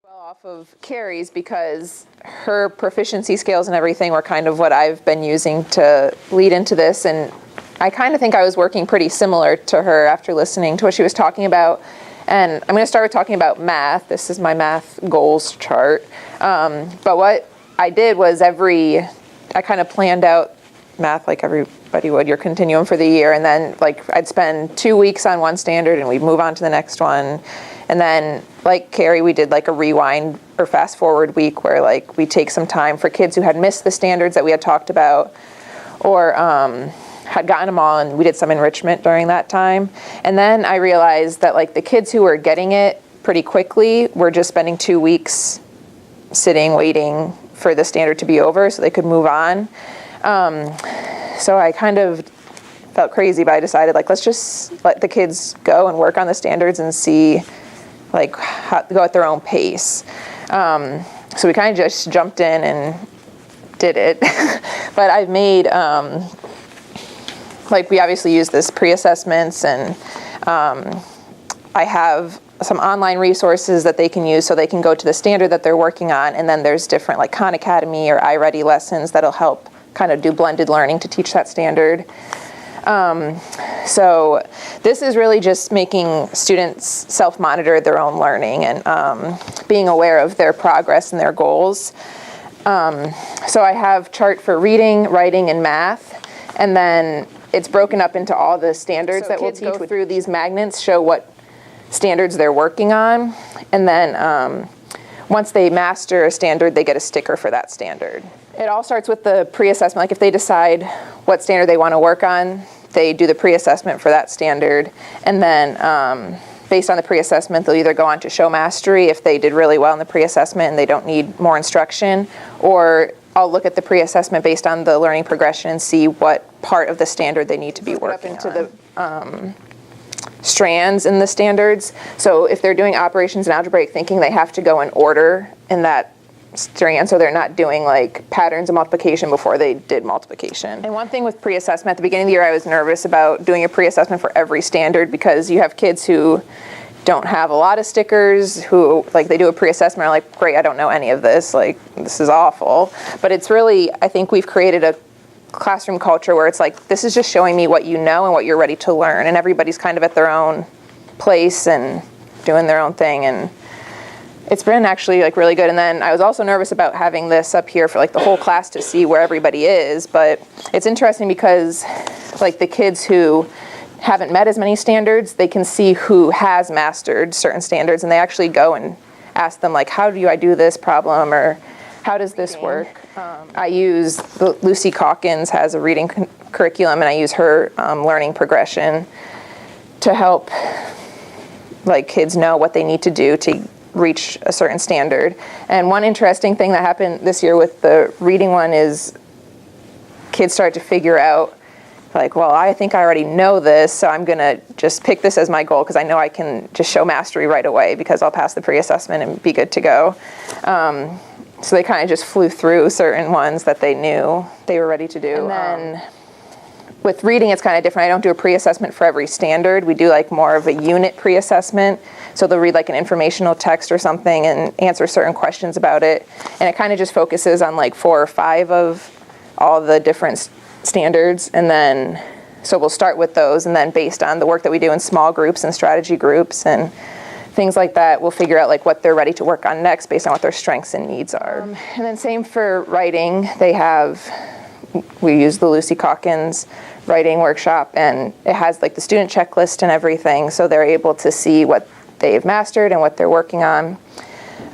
Well, off of Carrie's, because her proficiency scales and everything were kind of what I've been using to lead into this, and I kind of think I was working pretty similar to her after listening to what she was talking about. And I'm going to start with talking about math. This is my math goals chart. But what I did was I kind of planned out math like everybody would, your continuum for the year, and then like I'd spend 2 weeks on one standard and we'd move on to the next one. And then, like Carrie, we did like a rewind or fast forward week where like we take some time for kids who had missed the standards that we had talked about or had gotten them all, and we did some enrichment during that time. And then I realized that like the kids who were getting it pretty quickly were just spending 2 weeks sitting, waiting for the standard to be over so they could move on. So I kind of felt crazy, but I decided like let's just let the kids go and work on the standards and see like go at their own pace. So we kind of just jumped in and did it. But I've made, like we obviously use this pre-assessments, and I have some online resources that they can use so they can go to the standard that they're working on, and then there's different like Khan Academy or iReady lessons that'll help kind of do blended learning to teach that standard. So this is really just making students self-monitor their own learning and being aware of their progress and their goals. So I have chart for reading, writing, and math, and then it's broken up into all the standards that we'll teach. Go through these magnets, show what standards they're working on, and then once they master a standard, they get a sticker for that standard. It all starts with the pre-assessment. Like if they decide what standard they want to work on, they do the pre-assessment for that standard, and then based on the pre-assessment, they'll either go on to show mastery if they did really well in the pre-assessment and they don't need more instruction, or I'll look at the pre-assessment based on the learning progression and see what part of the standard they need to be working on. Into the strands in the standards. So if they're doing operations and algebraic thinking, they have to go in order in that strand, so they're not doing like patterns of multiplication before they did multiplication. And one thing with pre-assessment, at the beginning of the year I was nervous about doing a pre-assessment for every standard because you have kids who don't have a lot of stickers, who like they do a pre-assessment are like, great, I don't know any of this, like this is awful. But it's really, I think we've created a classroom culture where it's like, this is just showing me what you know and what you're ready to learn, and everybody's kind of at their own place and doing their own thing, and it's been actually like really good. And then I was also nervous about having this up here for like the whole class to see where everybody is, but it's interesting because like the kids who haven't met as many standards, they can see who has mastered certain standards, and they actually go and ask them like, how do I do this problem, or how does this work? I use, Lucy Calkins has a reading curriculum, and I use her learning progression to help like kids know what they need to do to reach a certain standard. And one interesting thing that happened this year with the reading one is kids start to figure out like, well, I think I already know this, so I'm gonna just pick this as my goal because I know I can just show mastery right away because I'll pass the pre-assessment and be good to go. So they kind of just flew through certain ones that they knew they were ready to do. And then with reading, it's kind of different. I don't do a pre-assessment for every standard. We do like more of a unit pre-assessment. So they'll read like an informational text or something and answer certain questions about it. And it kind of just focuses on like 4 or 5 of all the different standards. And then, so we'll start with those, and then based on the work that we do in small groups and strategy groups and things like that, we'll figure out like what they're ready to work on next based on what their strengths and needs are. And then same for writing. We use the Lucy Calkins writing workshop, and it has like the student checklist and everything, so they're able to see what they've mastered and what they're working on.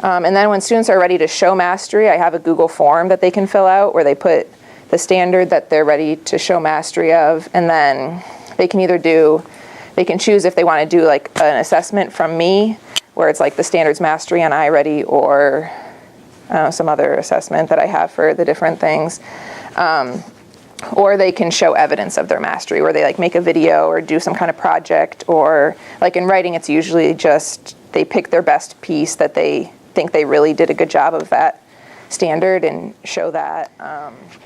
And then when students are ready to show mastery, I have a Google form that they can fill out where they put the standard that they're ready to show mastery of, and then they can choose if they want to do like an assessment from me where it's like the standards mastery on iReady, or some other assessment that I have for the different things. Or they can show evidence of their mastery where they like make a video or do some kind of project, or like in writing it's usually just they pick their best piece that they think they really did a good job of that standard and show that.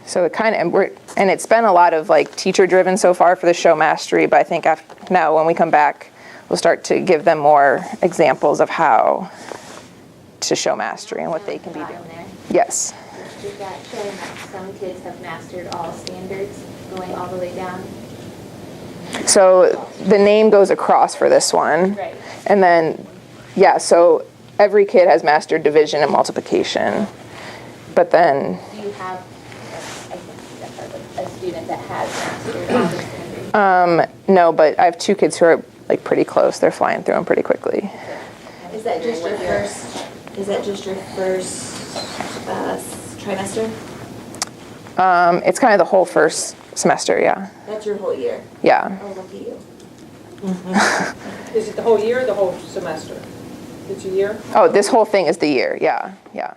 So it kind of, and it's been a lot of like teacher driven so far for the show mastery, but I think now when we come back we'll start to give them more examples of how to show mastery and what they can be doing. There. Yes. Is that showing that some kids have mastered all standards, going all the way down? So the name goes across for this one. Right. And then, yeah, so every kid has mastered division and multiplication. But then... Do you have, I can see that part, but a student that has mastered all the standards? No, but I have 2 kids who are like pretty close. They're flying through them pretty quickly. Is that just your first? Is that just your first trimester? It's kind of the whole first semester, yeah. That's your whole year. Yeah. Oh, look at you. Is it the whole year or the whole semester? It's a year? Oh, this whole thing is the year, yeah, yeah.